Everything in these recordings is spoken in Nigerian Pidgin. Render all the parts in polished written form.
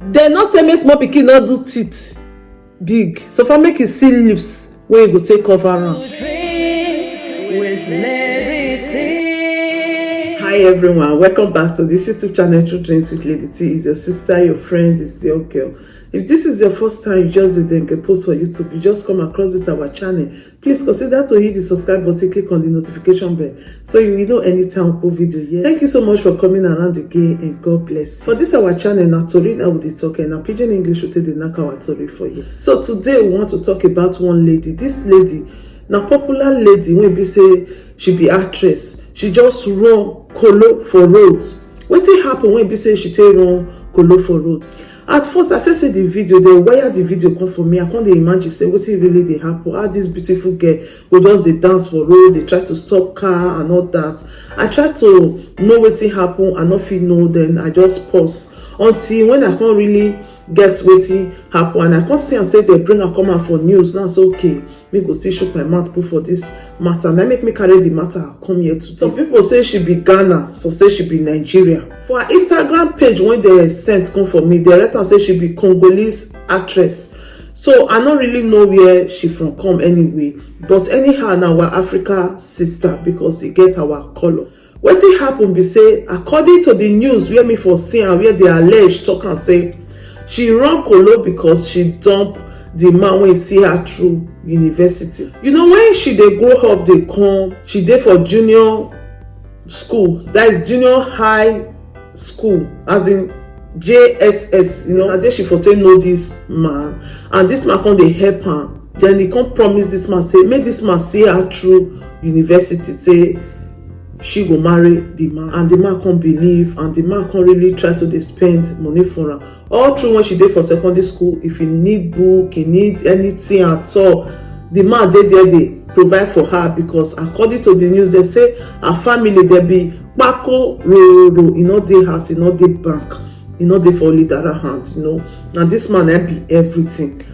Dem no say make small pikin no do teeth big, so far make e see lips wey e go take cover am. Hi everyone, welcome back to this YouTube channel, True Dreams with Lady T. Is your sister, your friend, is your girl. If this is your first time you just did get post for YouTube, you just come across this our channel, please consider to hit the subscribe button, click on the notification bell so you will know anytime we put video here. Thank you so much for coming around again and God bless you. For this our channel, now Tori now with the talk and now Pidgin English will take the knock our Tori for you. So today we want to talk about one lady. This lady, now popular lady, when we say she be actress, she just run kolo for road. Wetin happen when we say she take run kolo for road? At first, I first see the video, they wire the video come for me. I can't imagine say what really they happen. How this beautiful girl who does the dance for road, they try to stop car and all that. I try to know what happen and not feel know, then I just pause until when I can't really get wetin happen and I can't see and say they bring her come out for news. Now it's okay. Me go still shook my mouth put for this matter. And that make me carry the matter come here today. Some people say she be Ghana, some say she be Nigeria. For her Instagram page, when they sent come for me, they write and say she be Congolese actress. So I don't really know where she from come anyway. But anyhow, now our Africa sister because it get our color. What it happen be say, according to the news where me for see and where they allege talk and say she run kolo because she dump the man when see her through university. You know, when she dey grow up, they come, she dey for junior school, that is junior high school, as in JSS, you know, and then she for take know this man, and this man come dey help her. Then he come promise this man, say make this man see her through university, say she go marry the man, and the man can't believe, and the man can't really try to dey spend money for her all through when she dey for secondary school. If you need book, you need anything at all, the man dey there, they provide for her, because according to the news they say her family they be kpako roro, you know, dey house, you know, dey bank, you know, dey for only that hand, you know, and this man be everything.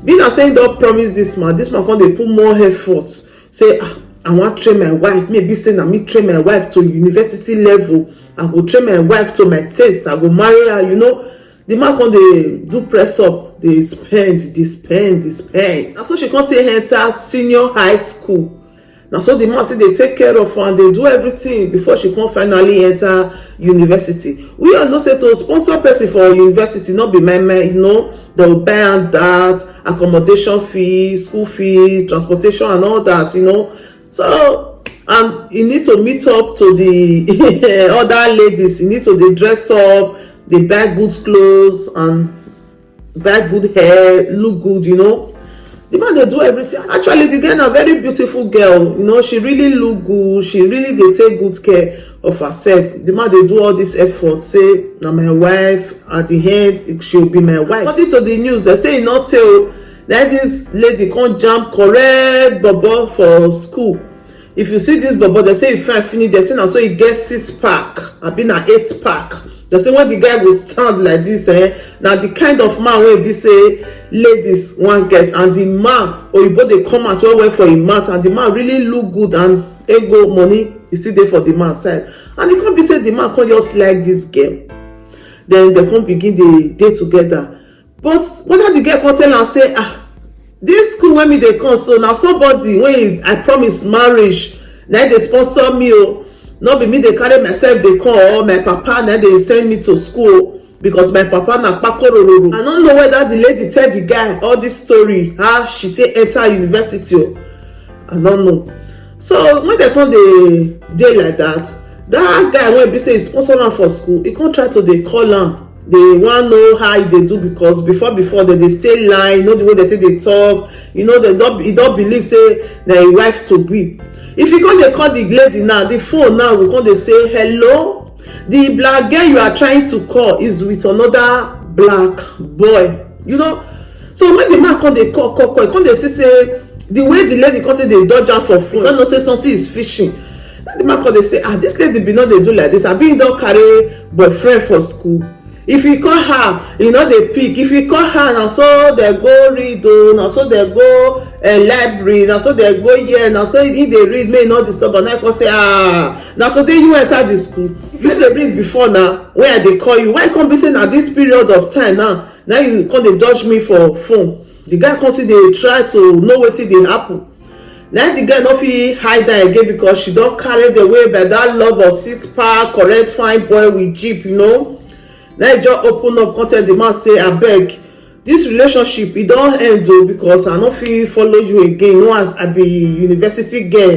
Being as saying don't promise this man can't dey put more effort, say I want to train my wife, maybe say na me train my wife to university level, I go train my wife to my taste, I go marry her, you know. The man come dey do press up, they spend. And so she can't enter senior high school. Now so the man say they take care of her and they do everything before she can finally enter university. We all know say to sponsor person for university, not be my man, you know, they will buy and that, accommodation fee, school fees, transportation and all that, you know. So, and you need to meet up to the other ladies. You need to they dress up, they buy good clothes and buy good hair, look good, you know. The man they do everything. Actually, the girl a very beautiful girl, you know. She really look good. She really they take good care of herself. The man they do all this effort. Say, now my wife at the end, she'll be my wife. According to the news, they say not tell that this lady can't jump correct bobo for school. If you see this bobo, they say if I finish, they say now so he gets 6-pack. I've been an 8-pack. They say when the guy will stand like this, now the kind of man will be say ladies one get, and the man or you both they come out well for a mat, and the man really look good and ego money is still there for the man side, and it can't be say the man can't just like this girl. Then they can't begin the day together. But whether the girl can tell and say this school when me they come, so now somebody when I promise marriage, now they sponsor me, not be me they carry myself they come, or my papa now they send me to school because my papa na kpakororo. I don't know whether the lady tell the guy all this story how she take enter university. I don't know. So when they come the day like that guy when be say he sponsor am for school, he can't try to they call am. They want know how they do, because before they stay line, you know the way they take they talk, you know they don't believe say na a wife to be. If you can't they call the lady now, the phone now we can't they say hello, the black girl you are trying to call is with another black boy, you know. So when the man can't they call, can't they say the way the lady can't they dodge am for phone, can't say something is fishing. Then the man can't they say this lady be not they do like this. I been don't carry boyfriend for school. if you call her, you know they pick. If you call her, now so they go read, oh, now so they go library, now so they go here, now so if they read, may not disturb. And I can say, now today you enter the school. If you they read before now, where they call you, why can't be saying at this period of time now you can't they judge me for phone? The guy can't see they try to know what it dey happen. Now the girl no fit hide that again because she don't carry the way by that love of 6-pack, correct fine boy with jeep, you know. Now you just open up, content the man say, abeg, this relationship e don end o because I no fit follow you again. You know, as I be university girl,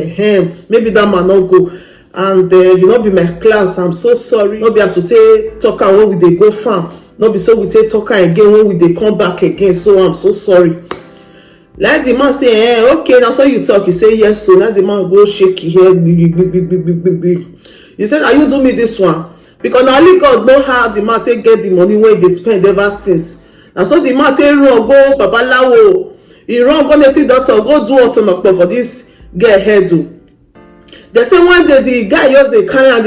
maybe that man no go, and you no be my class. I'm so sorry. No be as we take talk am when we dey go farm. No be so we take talk am again when we dey come back again. So I'm so sorry. Like the man say, okay, now so you talk. You say yes. So now the man go shake his head. He said, are you do me this one? Because na only God know how the man take get the money wey dey spend ever since. Na so the man take run go babalawo, he run go native doctor go do otomopo for this girl head o. They say one day the guy just dey carry am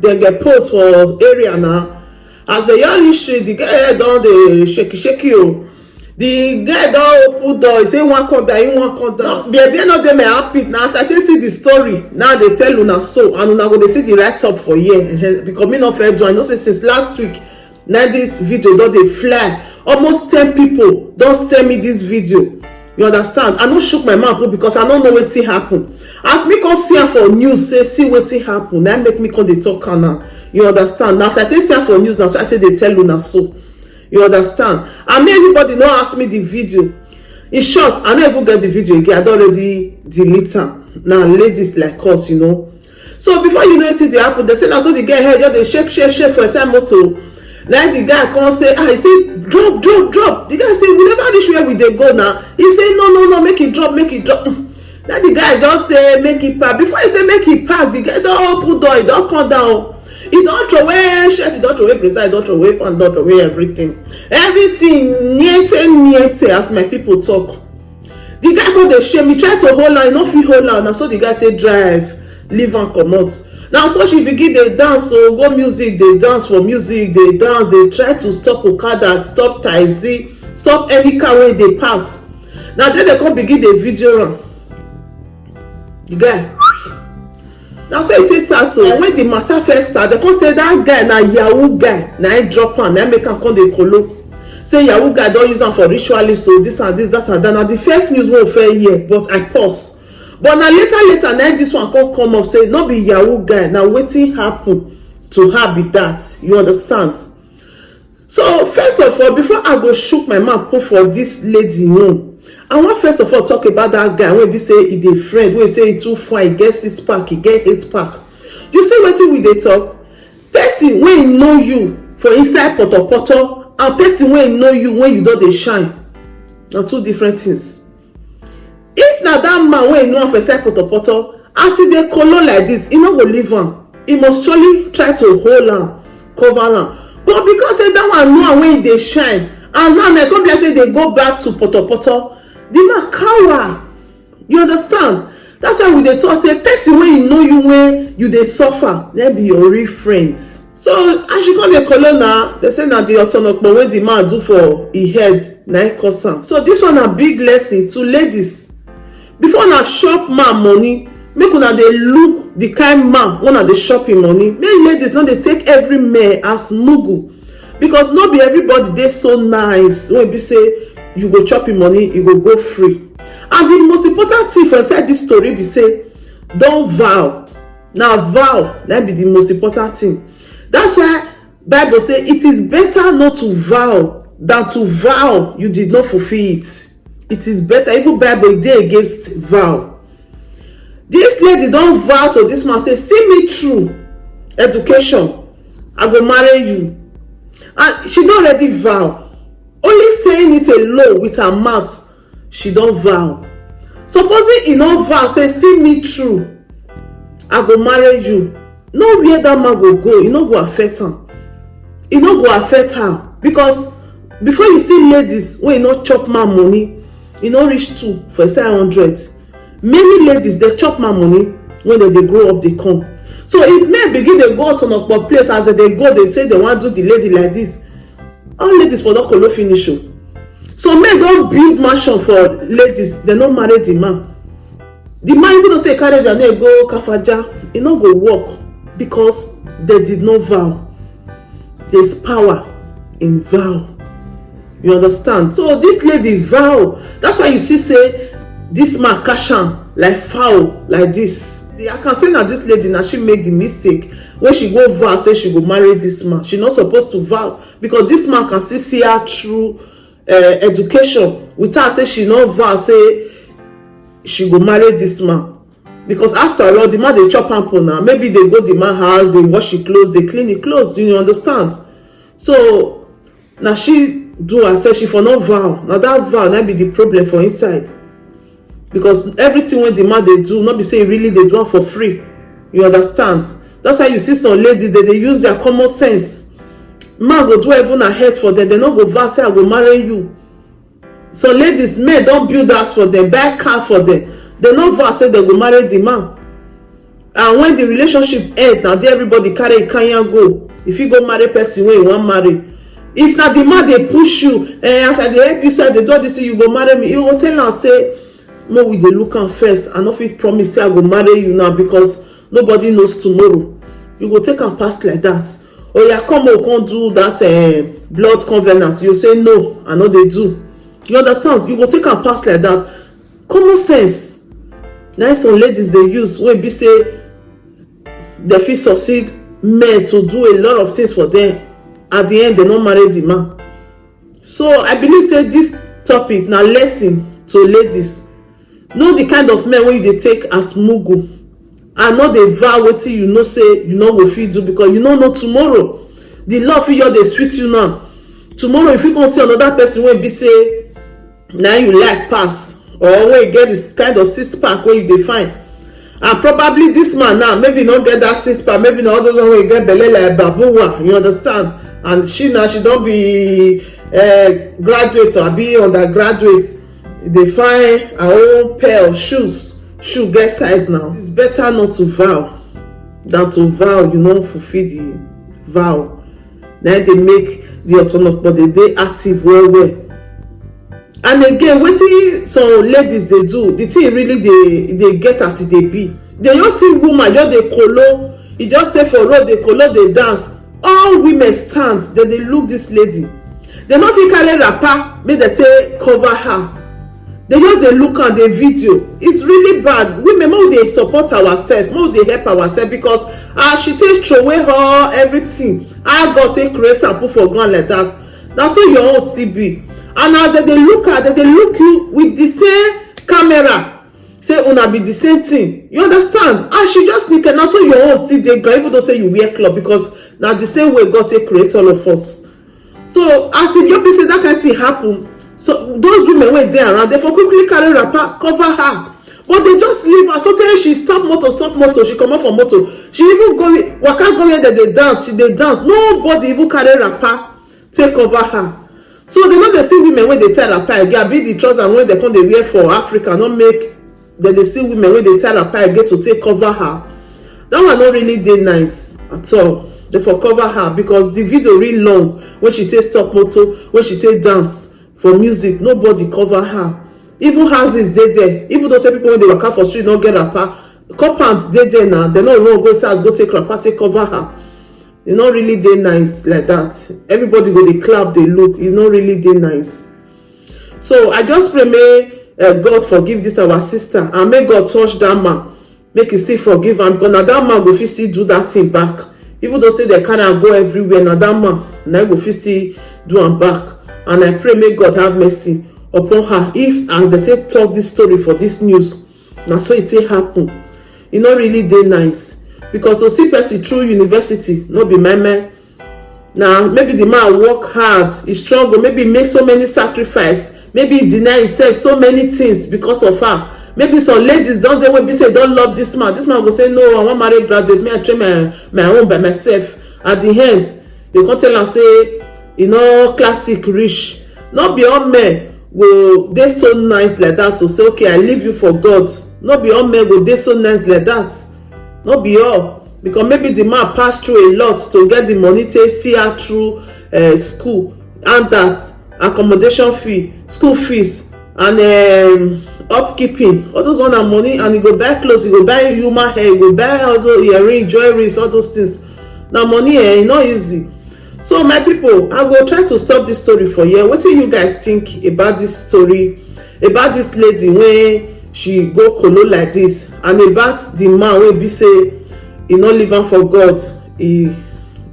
dey get post for area now. As the young history, the guy head don dey shaky o. The guy don open door, he say one come down, he wan come down. Baby no dey my happy now. As I take see the story, now they tell una so, and una go dey see the write up for here because me no fair do. I know say since last week, now this video don dey fly. Almost 10 people don send me this video. You understand? I no shook my mouth because I don't know wetin happen. As me come see am for news, say see wetin happen, that make me come dey talk now. You understand? Now as I take see am for news now, so I take dey tell una so. You understand? And me, anybody no ask me the video. In short, I don't even get the video again. I don't already delete am. Now ladies like us, you know. So before you know it, they happen. They say now so the girl head just they shake for a time or two. Like the guy come say, he say drop. The guy say we never reach where we dey go now. He say no, make it drop. Now the guy just say make it park. Before he say make it park, the guy don't open door, he don't come down. He don't throw away shirt, he don't throw away precise, he don't throw away pants, don't throw away everything. Everything niente as my people talk. The guy come dey shame, he try to hold on, he no fit hold on. Now so the guy take drive, leave and comot. Now so she begin dey dance, so go music, they dance for music, they dance, they try to stop okada, stop taxi, stop any car wey dey pass. Now then they come begin dey video am. The guy. Now so it is start to, and when the matter first start, they come say that guy na yahoo guy, na him drop am, na him make am come dey kolo. Say yahoo guy don use am for ritualist, so this and this, that and that. Na the first news wey we fair hear, but I pause. But na later na this one come up say no be yahoo guy, na wetin happen to her be that. You understand? So first of all, before I go shook my mouth put for this lady no, I want first of all talk about that guy wey be say he dey friend, wey say he too fine, he get 6-pack, he get 8-pack. You see wetin we dey talk? Person wey know you for inside poto and person wey know you when you don dey shine, na two different things. If na that man wey know am for inside poto, as he dey kolo like this, he no go leave am. He must surely try to hold am, cover am. But because say that one know am when he dey shine, and now na come be like say they go back to poto, the man cower. You understand? That's why we dey talk say person wey know you when you dey suffer, they be your real friends. So as you call the colonna, they say na the otonopo wey the man do for his head na him cause am. So this one na big lesson to ladies. Before na shop man money, make una dey look the kind man when na dey shop him money. Make ladies no dey take every man as mugu, because no be everybody dey so nice when be say you go chop him money, you go free. And the most important thing for inside this story be say don't vow. Now vow that be the most important thing. That's why Bible say it is better not to vow than to vow you did not fulfill it. It is better. Even Bible dey against vow. This lady don't vow to this man, say see me through education, I go marry you. And she don't already vow. Only saying it alone with her mouth, she don't vow. Supposing he no vow, say see me through, I go marry you. No where that man go, e no go affect am. E no go affect her, because before you see ladies wey no chop man money, e no reach 2 for inside 100. Many ladies dey chop man money when they grow up, they come. So if men begin dey go out on a place, as they go, they say they wan do the lady like this, all ladies for don kolo finish o. So men don build mansion for ladies, they no marry the man. The man, even though say carry their name go Kafaja, e no go work because they did not vow. There's power in vow. You understand? So this lady vow. That's why you see say this man cash am like fowl like this. I can say that this lady now, she make the mistake when she go vow say she go marry this man. She not supposed to vow because this man can still see her through education without say she not vow say she go marry this man. Because after all, the man they chop ample now. Maybe they go the man house, they wash the clothes, they clean the clothes. You understand? So now she do her say she for no vow. Now that vow now be the problem for inside. Because everything when the man they do, not be saying really they do it for free. You understand? That's why you see some ladies that they use their common sense. Man go do even ahead for them. They not go vow say I will marry you. Some ladies, men don't build house for them, buy car for them. They not vow say they will marry the man. And when the relationship end, now everybody carry a kanya go. If you go marry person where you want marry. If now the man they push you, and as I they help you say they do this, you go marry me. You go tell and say, no, we dey look am first. I no fit promise say I go marry you now because nobody knows tomorrow. You go take am pass like that. Or you come do that blood covenant. You say no, I know they do. You understand? You go take am pass like that. Common sense. Now some ladies they use when be say they fit succeed men to do a lot of things for them. At the end, they no marry the man. So I believe say this topic now lesson to ladies. Know the kind of men when you take as mugu, and not the vow wetin you know say you know go fit do because you no know tomorrow. The love for you they sweet you now. Tomorrow if you can see another person wey be say now you like pass or when you get this kind of 6-pack where you define, and probably this man now maybe not get that 6-pack, maybe not other one wey get belle like babuwa. You understand? And she don't be graduate or be undergraduate. They find her own pair of shoes. Shoe get size now. It's better not to vow than to vow, fulfill the vow. Then they make the autonomous, but they active well. And again, wetin some ladies they do, the thing really they get as it they be. They just see woman, just they colo, you just stay for road, they colo, they dance. All women stand, then they look this lady. They not fit carry wrapper, make they take cover her. They just they look at the video. It's really bad. Women, more they support ourselves, more they help ourselves because she takes throw away her everything. I got to create and put for ground like that. That's what your own still be. And as they look at it, they look you with the same camera. Say una be the same thing. You understand? And she just sneak and also your own still dey ground, even though say you wear club because now the same way God take create all of us. So as if you be say that kind of thing happen. So those women went there around, they for quickly carry wrapper, cover her. But they just leave her. So tell she stop motor, she come out from motor. She even go waka go where they dance, they dance. Nobody even carry wrapper, take over her. So they know they see women when they tie wrapper again, be the trousers when they come they wear for Africa, not make that they see women when they tie wrapper again to take cover her. That one not really dey nice at all. They for cover her because the video really long when she take stop motor, when she take dance. For music, nobody cover her. Even houses they there. Even those people when they waka for street don't get wrapper. Coupons they there now. They not even go say go take wrapper, take cover her. It's not really dey nice like that. Everybody go they clap, they look. It's not really dey nice. So I just pray may God forgive this our sister and may God touch that man. Make he still forgive him because now that man go fit still do that thing back. Even though say they can't go everywhere, now that man now go fit still do am back. And I pray may God have mercy upon her. If as they take talk this story for this news, now so it take happen. It not really dey nice. Because to see person through university, not be my man. Now maybe the man work hard, he struggle, maybe make so many sacrifice, maybe he deny himself so many things because of her. Maybe some ladies don't they will be say don't love this man. This man will say no, I want marry graduate, me I train my own by myself. At the end, they can't tell and say, classic rich. Not be all men go they so nice like that to say okay I leave you for God. Not be all men go they so nice like that. Not be all. because maybe the man pass through a lot to get the money to see her through school, and that accommodation fee, school fees, and upkeeping, all those one na money. And you go buy clothes, you go buy human hair, you go buy all those earring, jewelries, all those things. Na money e no easy. So my people, I go try to stop this story for here. Wetin you guys think about this story, about this lady wey she go kolo like this, and about the man wey be say e no leave am for God, e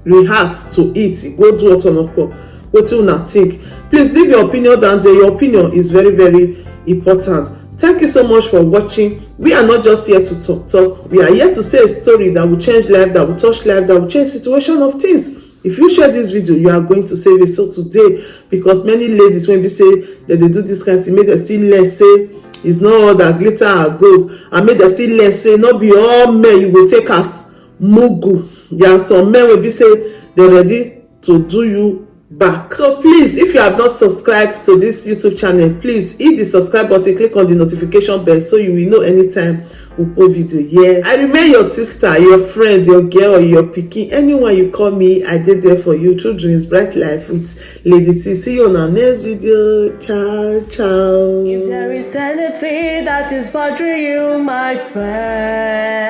react to it, e go do otonopo. Wetin una think? Please leave your opinion down there. Your opinion is very, very important. Thank you so much for watching. We are not just here to talk. We are here to say a story that will change life, that will touch life, that will change situation of things. If you share this video, you are going to save a soul today, because many ladies, when we say that they do this kind of thing, make them still learn say it's not all that glitter are gold, and make them still learn say not be all men you will take as mugu. There are some men will be say they're ready to do you back. So please, if you have not subscribed to this YouTube channel, please hit the subscribe button, click on the notification bell, so you will know anytime we put video here. I remain your sister, your friend, your girl, or your pikin, anyone you call me. I did there for you. True Dreams, Bright Life with Lady T. See you on our next video. Ciao, ciao. If there is anything that is bothering you, my friend,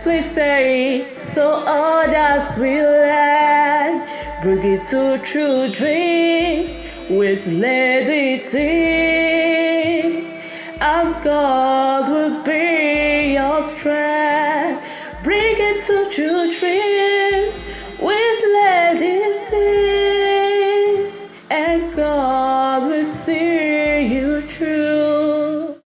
please say it so others will learn. Bring it to True Dreams with Lady T, and God will be your strength. Bring it to True Dreams.